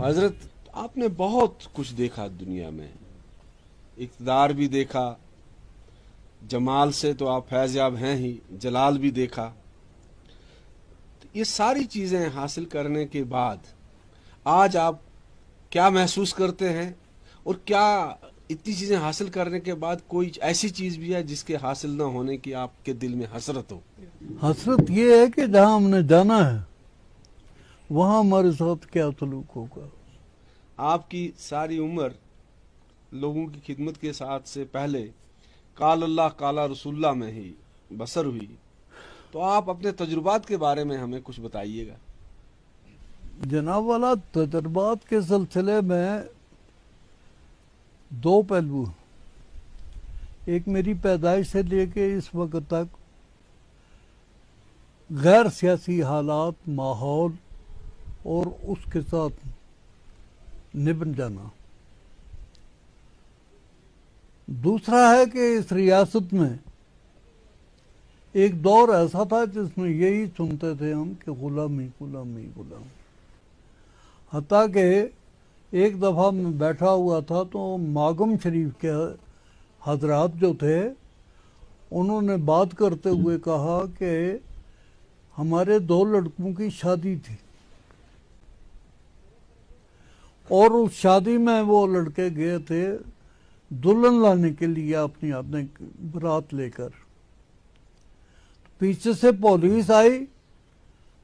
حضرت آپ نے بہت کچھ دیکھا دنیا میں، اقتدار بھی دیکھا، جمال سے تو آپ فیض یاب ہیں ہی، جلال بھی دیکھا. یہ ساری چیزیں حاصل کرنے کے بعد آج آپ کیا محسوس کرتے ہیں، اور کیا اتنی چیزیں حاصل کرنے کے بعد کوئی ایسی چیز بھی ہے جس کے حاصل نہ ہونے کی آپ کے دل میں حسرت ہو؟ حسرت یہ ہے کہ جہاں ہم نے جانا ہے وہاں ہمارے ساتھ کیا سلوک ہوگا. آپ کی ساری عمر لوگوں کی خدمت کے ساتھ سے پہلے قال اللہ قال رسول اللہ میں ہی بسر ہوئی، تو آپ اپنے تجربات کے بارے میں ہمیں کچھ بتائیے گا. جناب والا، تجربات کے سلسلے میں دو پہلو ہیں. ایک میری پیدائش سے لے کے اس وقت تک غیر سیاسی حالات، ماحول اور اس کے ساتھ نبھن جانا. دوسرا ہے کہ اس ریاست میں ایک دور ایسا تھا جس میں یہی سنتے تھے ہم کہ غلامی غلامی غلامی. حتیٰ کہ ایک دفعہ میں بیٹھا ہوا تھا تو ماگم شریف کے حضرات جو تھے انہوں نے بات کرتے ہوئے کہا کہ ہمارے 2 لڑکوں کی شادی تھی اور اس شادی میں وہ لڑکے گئے تھے دلہن لانے کے لیے اپنی برات لے کر. پیچھے سے پولیس آئی،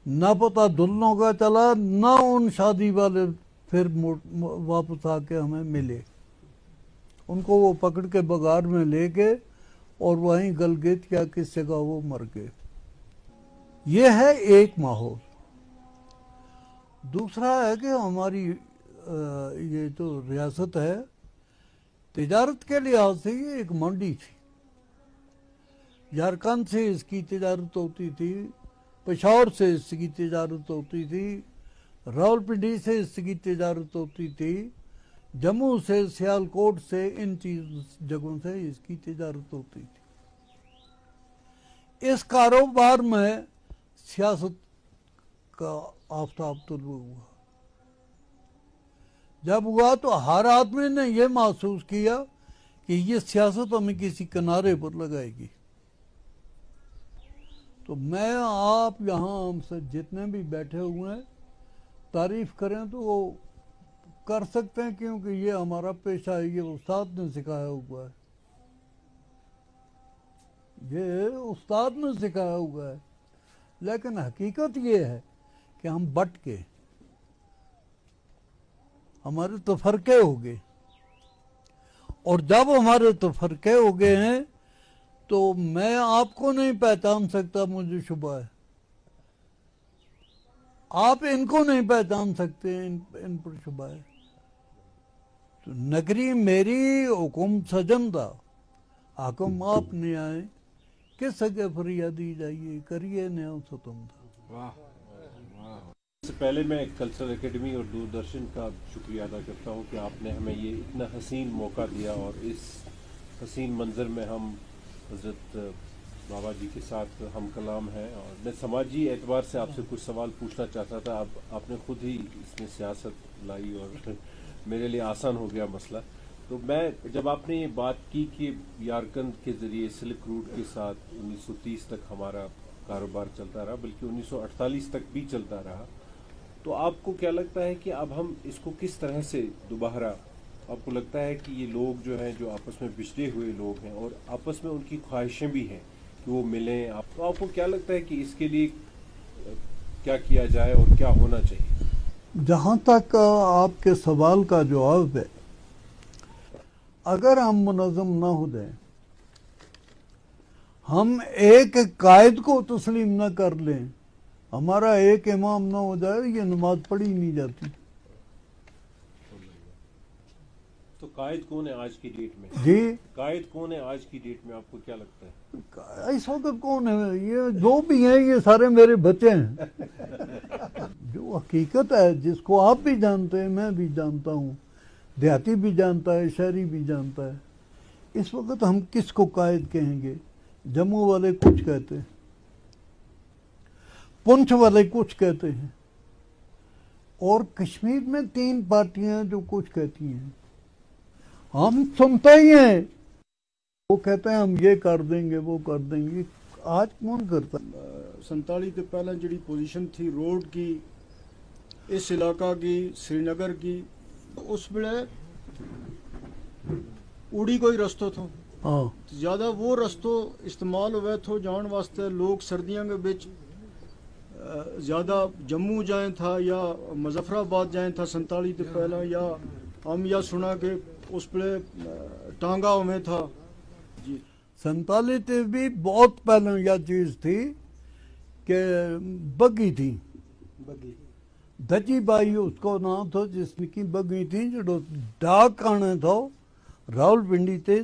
نہ پتہ دلہنوں کا چلا، نہ ان شادی والے پھر واپس آ کے ہمیں ملے. ان کو وہ پکڑ کے بغار میں لے گئے اور وہیں گلگت یا کس جگہ وہ مر گئے. یہ ہے ایک ماحول. دوسرا ہے کہ ہماری یہ جو ریاست ہے تجارت کے لحاظ سے یہ ایک منڈی تھی. جھارکھنڈ سے اس کی تجارت ہوتی تھی، پشاور سے اس کی تجارت ہوتی تھی، راولپنڈی سے اس کی تجارت ہوتی تھی، جموں سے، سیالکوٹ سے، ان جگہوں سے اس کی تجارت ہوتی تھی. اس کاروبار میں سیاست کا آفتاب طلوع ہوا. جب ہوا تو ہر آدمی نے یہ محسوس کیا کہ یہ سیاست ہمیں کسی کنارے پر لگائے گی. تو میں آپ یہاں ہم سے جتنے بھی بیٹھے ہوئے ہیں تعریف کریں تو وہ کر سکتے ہیں، کیونکہ یہ ہمارا پیشہ ہے، یہ استاد نے سکھایا ہوا ہے، یہ استاد نے سکھایا ہوا ہے. لیکن حقیقت یہ ہے کہ ہم بٹ کے ہمارے تفرقے ہو گئے، اور جب ہمارے تفرقے ہو گئے ہیں تو میں آپ کو نہیں پہچان سکتا، مجھے شبہ ہے. آپ ان کو نہیں پہچان سکتے، ان پر شبہ ہے. تو نگری میری حکم سجندہ، حکم آپ نے آئے کس سگے فریادی جائیے، کریے نیاؤ ستم دا. اس سے پہلے میں کلچرل اکیڈمی اور دوردرشن کا شکریہ ادا کرتا ہوں کہ آپ نے ہمیں یہ اتنا حسین موقع دیا، اور اس حسین منظر میں ہم حضرت بابا جی کے ساتھ ہم کلام ہیں. اور میں سماجی اعتبار سے آپ سے کچھ سوال پوچھنا چاہتا تھا. آپ نے خود ہی اس میں سیاست لائی اور میرے لیے آسان ہو گیا مسئلہ. تو میں جب آپ نے یہ بات کی کہ یارکند کے ذریعے سلک روٹ کے ساتھ 1930 تک ہمارا کاروبار چلتا رہا، بلکہ 1948 تک بھی چلتا رہا، تو آپ کو کیا لگتا ہے کہ اب ہم اس کو کس طرح سے دوبارہ، آپ کو لگتا ہے کہ یہ لوگ جو ہیں جو آپس میں بچھڑے ہوئے لوگ ہیں اور آپس میں ان کی خواہشیں بھی ہیں کہ وہ ملیں، تو آپ کو کیا لگتا ہے کہ اس کے لیے کیا کیا جائے اور کیا ہونا چاہیے؟ جہاں تک آپ کے سوال کا جواب ہے، اگر ہم منظم نہ ہو جائیں، ہم ایک قائد کو تسلیم نہ کر لیں، ہمارا ایک امام نہ ہو جائے، یہ نماز پڑھی نہیں جاتی. تو قائد کون ہے آج کی ڈیٹ میں؟ جی، قائد کون ہے آج کی ڈیٹ میں، آپ کو کیا لگتا ہے؟ اس وقت کون ہے؟ یہ جو بھی ہیں یہ سارے میرے بچے ہیں. جو حقیقت ہے، جس کو آپ بھی جانتے ہیں، میں بھی جانتا ہوں، دیہاتی بھی جانتا ہے، شہری بھی جانتا ہے، اس وقت ہم کس کو قائد کہیں گے؟ جموں والے کچھ کہتے ہیں، پنچھ والے کچھ کہتے ہیں، اور کشمیر میں 3 پارٹیاں ہیں جو کچھ کہتی ہیں، ہم سنتے ہی ہیں، وہ کہتے ہیں ہم یہ کر دیں گے وہ کر دیں گے، آج کون کرتا؟ 47 تو پہلے جڑی پوزیشن تھی روڈ کی اس علاقہ کی سری نگر کی، اس ویلے اوڑی کوئی رستو تھو، ہاں زیادہ وہ رستو استعمال ہوئے تھو جان واسطے، لوگ سردیاں کے بچ زیادہ جموں جائیں تھا یا مظفر آباد جائیں تھا 47 تو پہلے، یا ہم یا سنا کہ اس پہ ٹانگا ہوئے تھا جی 47 تے بھی بہت پہلے یہ چیز تھی کہ بگی تھی، بگی دجی بائی اس کو نام تھا، جس کی بگی تھی جو ڈاک آنے تھا راول پنڈی تے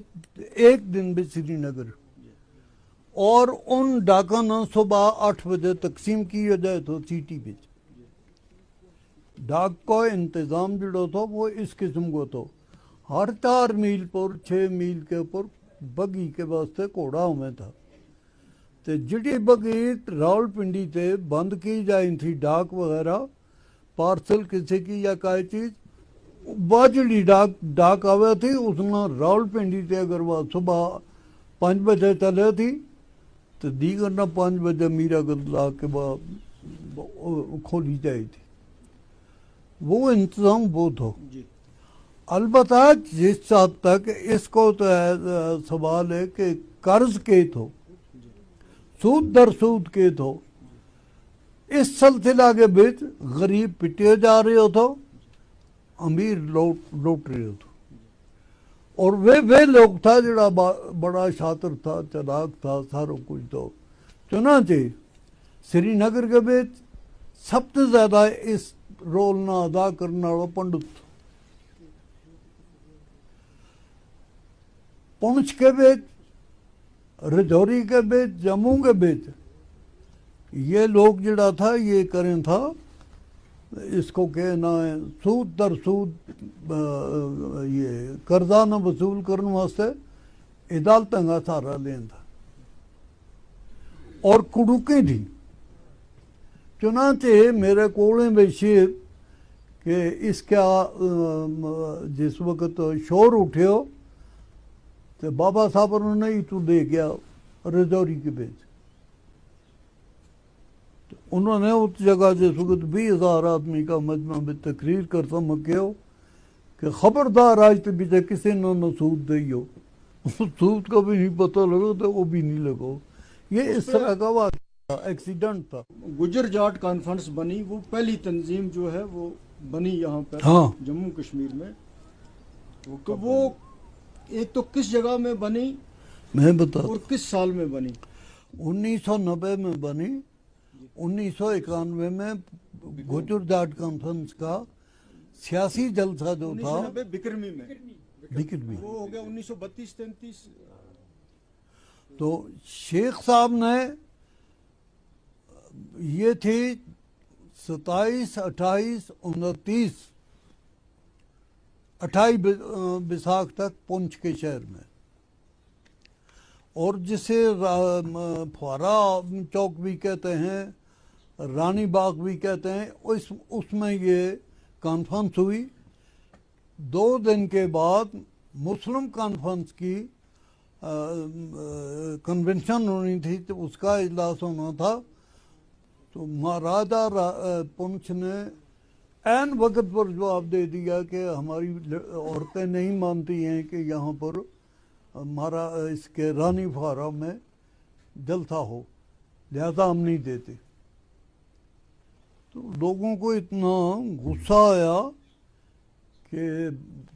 ایک دن بھی سری نگر، اور ان ڈاکاں نے صبح 8 بجے تقسیم کی جائے تو سٹی بچ ڈاک کا انتظام جڑا تھا وہ اس قسم کو تھا، ہر 4 میل پر 6 میل کے اوپر بگی کے واسطے گھوڑا ہوئے تھا، تو جڑی بگی راول پنڈی تے بند کی جائیں تھی ڈاک وغیرہ پارسل کسی کی یا کوئی چیز، باجڑی ڈاک آوے تھی اس نے راول پنڈی تے اگر وہ صبح 5 بجے چلے تھی تو دیگر نہ 5 بجے میرا گدلا کے بعد کھولی جائے تھی، وہ انتظام وہ تھا۔ جی البتہ جس حد تک اس کو تو سوال ہے کہ قرض کے تھو، سود در سود کے تھو، اس سلسلہ کے بچ غریب پٹے جا رہے ہو تو امیر لوٹ رہے ہو تو، اور وہ لوگ تھا جڑا بڑا شاطر تھا چلاک تھا سارا کچھ تو، چنانچہ سری نگر کے بچ سب سے زیادہ اس رول نہ ادا کرنے والا پنڈت، پونچھ کے بچ رجوری کے بچ جموں کے بچ یہ لوگ جڑا تھا یہ کریں تھا، اس کو کہنا ہے سود در سود، یہ قرضہ نہ وصول کرنے واسطے عدالتوں کا سہارا لین تھا، اور کڑوکیں تھیں۔ چنانچہ میرے کولیں میں شیر کہ اس کا جس وقت شور اٹھے ہو تو بابا صاحب انہوں نے ہی تو دے گیا رجوری کے بیچ، انہوں نے اس جگہ جس وقت 20,000 آدمی کا مجمع میں تقریر کرتا مکے ہو کہ خبردار آج تو بیچے کسی نے سود دی ہو، سود کا بھی نہیں پتہ لگا تو وہ بھی نہیں لگا، یہ اس طرح کا واقعہ ایکسیڈنٹ تھا۔ گجر جاٹ کانفرنس بنی، وہ پہلی تنظیم جو ہے وہ بنی یہاں پر ہاں جموں کشمیر میں، تو وہ ایک تو کس جگہ میں بنی میں بتا اور کس سال میں بنی؟ 1990 میں بنی، 1991 میں گجر جاٹ کانفرنس کا سیاسی جلسہ جو تھا 1990 بکرمی میں، بکرمی، وہ ہو گیا 1932-33۔ تو شیخ صاحب نے یہ تھی 27 28 29 28 بیساکھ تک پونچھ کے شہر میں، اور جسے فوارہ چوک بھی کہتے ہیں، رانی باغ بھی کہتے ہیں، اس میں یہ کانفرنس ہوئی۔ 2 دن کے بعد مسلم کانفرنس کی کنونشن ہونی تھی تو اس کا اجلاس ہونا تھا، تو مہاراجہ پونچھ نے عین وقت پر جواب دے دیا کہ ہماری عورتیں نہیں مانتی ہیں کہ یہاں پر ہمارا اس کے رانی فوارہ میں جلسہ ہو، لہذا ہم نہیں دیتے۔ تو لوگوں کو اتنا غصہ آیا کہ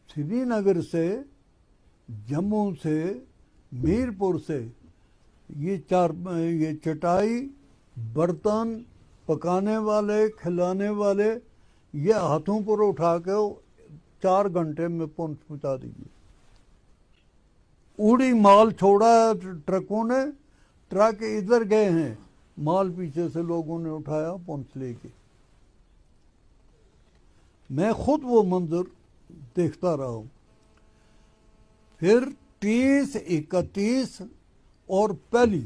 سری نگر سے، جموں سے، میرپور سے یہ چٹائی، برتن، پکانے والے، کھلانے والے یہ ہاتھوں پر اٹھا کے 4 گھنٹے میں پہنچا دیجیے۔ اوڑی مال چھوڑا ہے ٹرکوں نے، ٹرک ادھر گئے ہیں، مال پیچھے سے لوگوں نے اٹھایا پہنچ لے کے۔ میں خود وہ منظر دیکھتا رہا ہوں۔ پھر 30 31 اور پہلی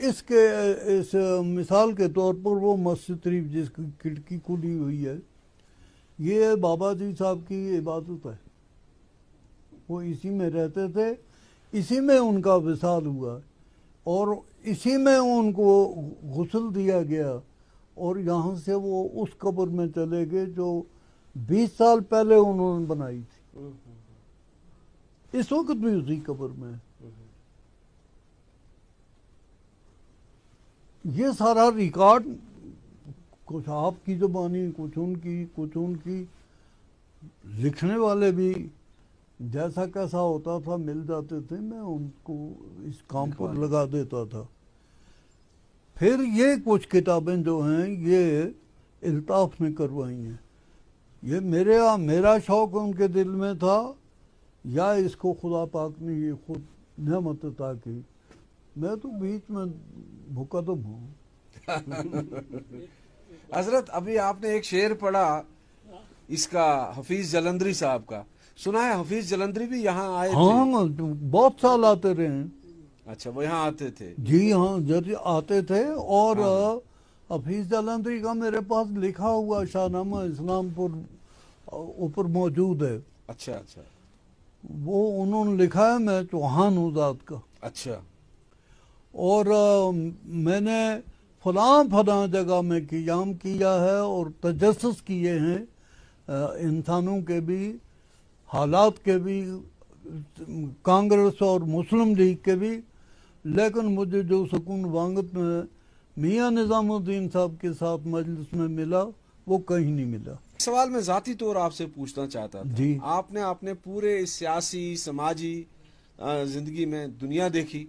اس کے اس مثال کے طور پر وہ مسجد شریف جس کی کھڑکی کھلی ہوئی ہے، یہ بابا جی صاحب کی عبادت ہے، وہ اسی میں رہتے تھے، اسی میں ان کا وصال ہوا اور اسی میں ان کو غسل دیا گیا، اور یہاں سے وہ اس قبر میں چلے گئے جو 20 سال پہلے انہوں نے بنائی تھی، اس وقت بھی اسی قبر میں ہے۔ یہ سارا ریکارڈ کچھ آپ کی زبانی، کچھ ان کی، لکھنے والے بھی جیسا کیسا ہوتا تھا مل جاتے تھے، میں ان کو اس کام پر لگا دیتا تھا۔ پھر یہ کچھ کتابیں جو ہیں یہ الطاف نے کروائی ہیں، یہ میرا شوق ان کے دل میں تھا یا اس کو خدا پاک نے یہ خود نعمت عطا کی، میں تو بیچ میں مقدم ہوں۔ حضرت ابھی آپ نے ایک شعر پڑھا اس کا، حفیظ جلندری صاحب کا، سنا ہے حفیظ جلندری بھی یہاں آئے تھے؟ ہاں بہت سال آتے رہے ہیں۔ اچھا، وہ یہاں آتے تھے؟ جی ہاں آتے تھے، اور حفیظ جلندری کا میرے پاس لکھا ہوا شاہ نامہ اسلام پر اوپر موجود ہے۔ اچھا اچھا، وہ انہوں نے لکھا ہے، میں چوہان ہوں ذات کا، اچھا، اور میں نے فلاں جگہ میں قیام کیا ہے اور تجسس کیے ہیں انسانوں کے بھی، حالات کے بھی، کانگریس اور مسلم لیگ کے بھی، لیکن مجھے جو سکون وانگت میں میاں نظام الدین صاحب کے ساتھ مجلس میں ملا وہ کہیں نہیں ملا۔ سوال میں ذاتی طور آپ سے پوچھنا چاہتا تھا، جی، آپ نے اپنے پورے سیاسی سماجی زندگی میں دنیا دیکھی،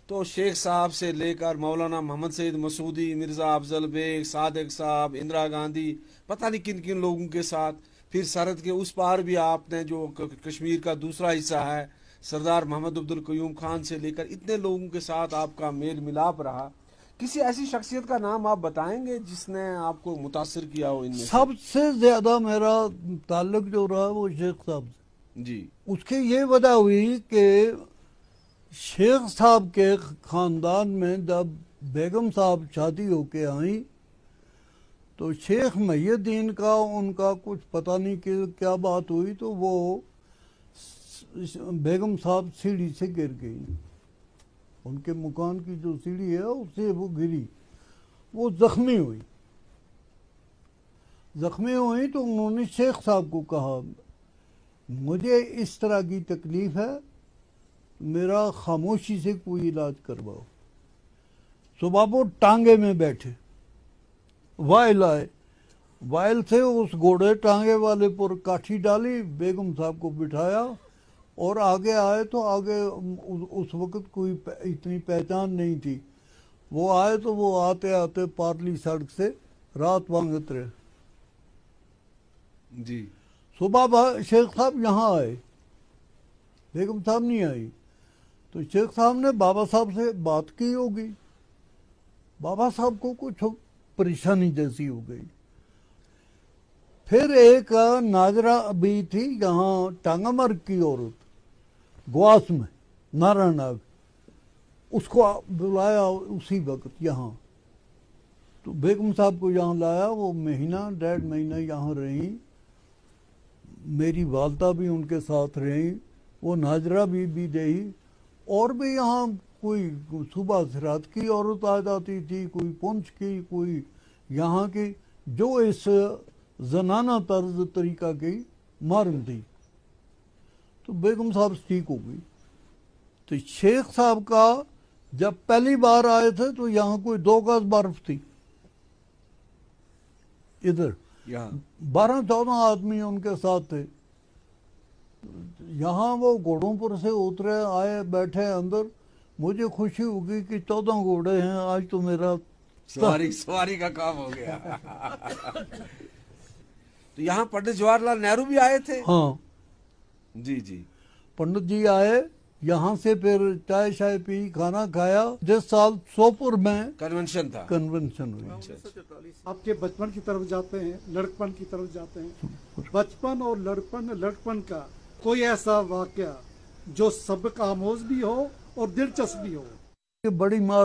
تو شیخ صاحب سے لے کر مولانا محمد سعید مسعودی، مرزا افضل بیگ، صادق صاحب، اندرا گاندھی، پتہ نہیں کن کن لوگوں کے ساتھ، پھر سرحد کے اس پار بھی آپ نے جو کشمیر کا دوسرا حصہ ہے، سردار محمد عبدالقیوم خان سے لے کر اتنے لوگوں کے ساتھ آپ کا میل ملاپ رہا، کسی ایسی شخصیت کا نام آپ بتائیں گے جس نے آپ کو متاثر کیا ہو ان میں سے؟ سب سے زیادہ میرا تعلق جو رہا وہ شیخ صاحب سے۔ جی، اس کی یہ وجہ ہوئی کہ شیخ صاحب کے خاندان میں جب بیگم صاحب شادی ہو کے آئیں تو شیخ محی الدین کا ان کا کچھ پتہ نہیں کہ کیا بات ہوئی، تو وہ بیگم صاحب سیڑھی سے گر گئی، ان کے مکان کی جو سیڑھی ہے اس سے وہ گری، وہ زخمی ہوئی تو انہوں نے شیخ صاحب کو کہا مجھے اس طرح کی تکلیف ہے، میرا خاموشی سے کوئی علاج کرواؤ۔ صبح وہ ٹانگے میں بیٹھے، وائل آئے، وائل سے اس گھوڑے ٹانگے والے پر کاٹھی ڈالی، بیگم صاحب کو بٹھایا اور آگے آئے تو آگے اس وقت کوئی اتنی پہچان نہیں تھی، وہ آئے تو وہ آتے آتے پارلی سڑک سے رات وانگت رہے۔ جی، صبح شیخ صاحب یہاں آئے، بیگم صاحب نہیں آئی، تو شیخ صاحب نے بابا صاحب سے بات کی ہوگی، بابا صاحب کو کچھ پریشانی جیسی ہو گئی۔ پھر ایک ناظرہ بھی تھی یہاں ٹانگا مرگ کی عورت گواس میں، نارا ناگ، اس کو بلایا اسی وقت یہاں، تو بیگم صاحب کو یہاں لایا، وہ مہینہ 1.5 مہینہ یہاں رہیں، میری والدہ بھی ان کے ساتھ رہیں، وہ ناظرہ بھی رہی، اور بھی یہاں کوئی صوبہ زراعت کی عورت آ جاتی تھی، کوئی پونچھ کی، کوئی یہاں کی، جو اس زنانہ طرز طریقہ کی مارم تھی، تو بیگم صاحب ٹھیک ہو گئی۔ تو شیخ صاحب کا جب پہلی بار آئے تھے تو یہاں کوئی 2 گز برف تھی، ادھر 12-14 آدمی ان کے ساتھ تھے، یہاں وہ گھوڑوں پر سے اترے، آئے بیٹھے اندر، مجھے خوشی ہوگی کہ 14 گھوڑے ہیں، آج تو میرا سواری کا کام ہو گیا۔ تو یہاں پنڈت جواہر لال نہرو بھی آئے تھے؟ ہاں جی جی، پنڈت جی آئے، یہاں سے پھر چائے شائے پی، کھانا کھایا، جس سال سوپور میں کنونشن تھا، کنونشن ہوئی۔ آپ کے بچپن کی طرف جاتے ہیں، لڑکپن کی طرف جاتے ہیں، بچپن اور لڑکپن کا کوئی ایسا واقعہ جو سبق آموز بھی ہو اور دلچسپ بھی ہو؟ بڑی مار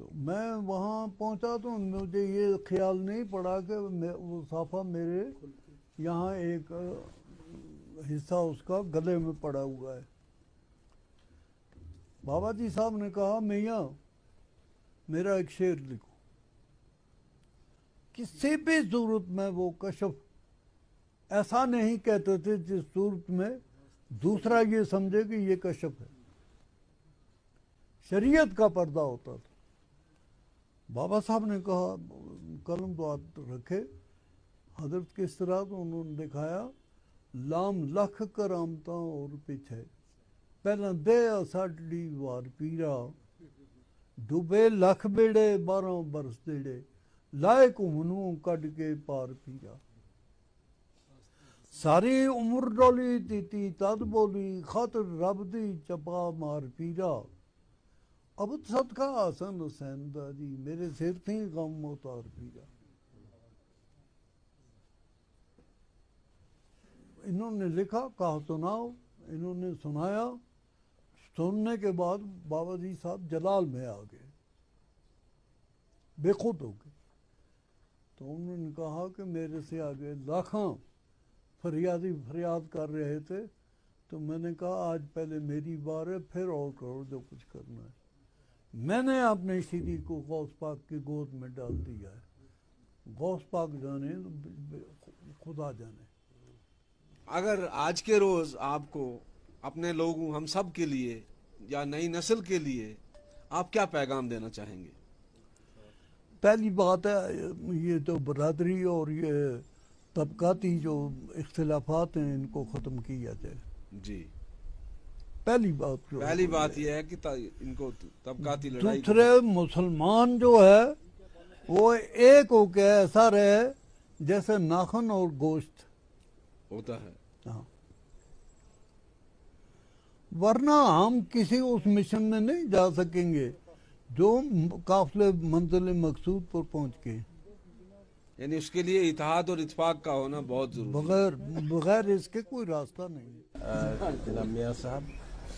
تو میں وہاں پہنچا تو مجھے یہ خیال نہیں پڑا کہ وہ صافہ میرے یہاں ایک حصہ اس کا گلے میں پڑا ہوا ہے. بابا جی صاحب نے کہا میاں میرا ایک شعر لکھو. کسی بھی صورت میں وہ کشف ایسا نہیں کہتے تھے جس صورت میں دوسرا یہ سمجھے کہ یہ کشف ہے. شریعت کا پردہ ہوتا تھا. بابا صاحب نے کہا قلم تو ہاتھ رکھے. حضرت کس طرح تو انہوں نے دکھایا لام لکھ کرامتا اور پیچھے پہلا دے ساڈی وار پیرا ڈوبے لکھ بیڑے 12 برس دیڑے لائے گھومنوں کڈ کے پار پیرا. ساری عمر ڈولی تیتی تد بولی خاطر رب دی چپا مار پیرا. اب صدقہ حسن حسین دا جی میرے سر تھی غم اتار پیرا. انہوں نے لکھا کہا سناؤ. انہوں نے سنایا. سننے کے بعد بابا جی صاحب جلال میں آ گئے بے خود ہو گئے. تو انہوں نے کہا کہ میرے سے آگے لاکھاں فریادی فریاد کر رہے تھے. تو میں نے کہا آج پہلے میری بار ہے پھر اور کرو جو کچھ کرنا ہے. میں نے اپنے سیدھی کو غوث پاک کی گود میں ڈال دیا ہے. غوث پاک جانے خدا جانے. اگر آج کے روز آپ کو اپنے لوگوں ہم سب کے لیے یا نئی نسل کے لیے آپ کیا پیغام دینا چاہیں گے؟ پہلی بات ہے یہ جو برادری اور یہ طبقاتی جو اختلافات ہیں ان کو ختم کیا جائے. جی پہلی بات یہ ہے کہ ان کو طبقاتی لڑائی. دوسرے مسلمان جو ہے وہ ایک ہو کے ایسا رہے جیسے ناخن اور گوشت ہوتا ہے. ہاں ورنہ ہم کسی اس مشن میں نہیں جا سکیں گے جو قافلے منزل مقصود پر پہنچ کے. یعنی اس کے لیے اتحاد اور اتفاق کا ہونا بہت ضروری. بغیر اس کے کوئی راستہ نہیں. جناب میاں صاحب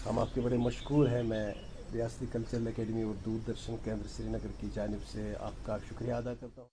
ہم آپ کے بڑے مشکور ہیں. میں ریاستی کلچرل اکیڈمی اور دوردرشن کیندر سری نگر کی جانب سے آپ کا شکریہ ادا کرتا ہوں.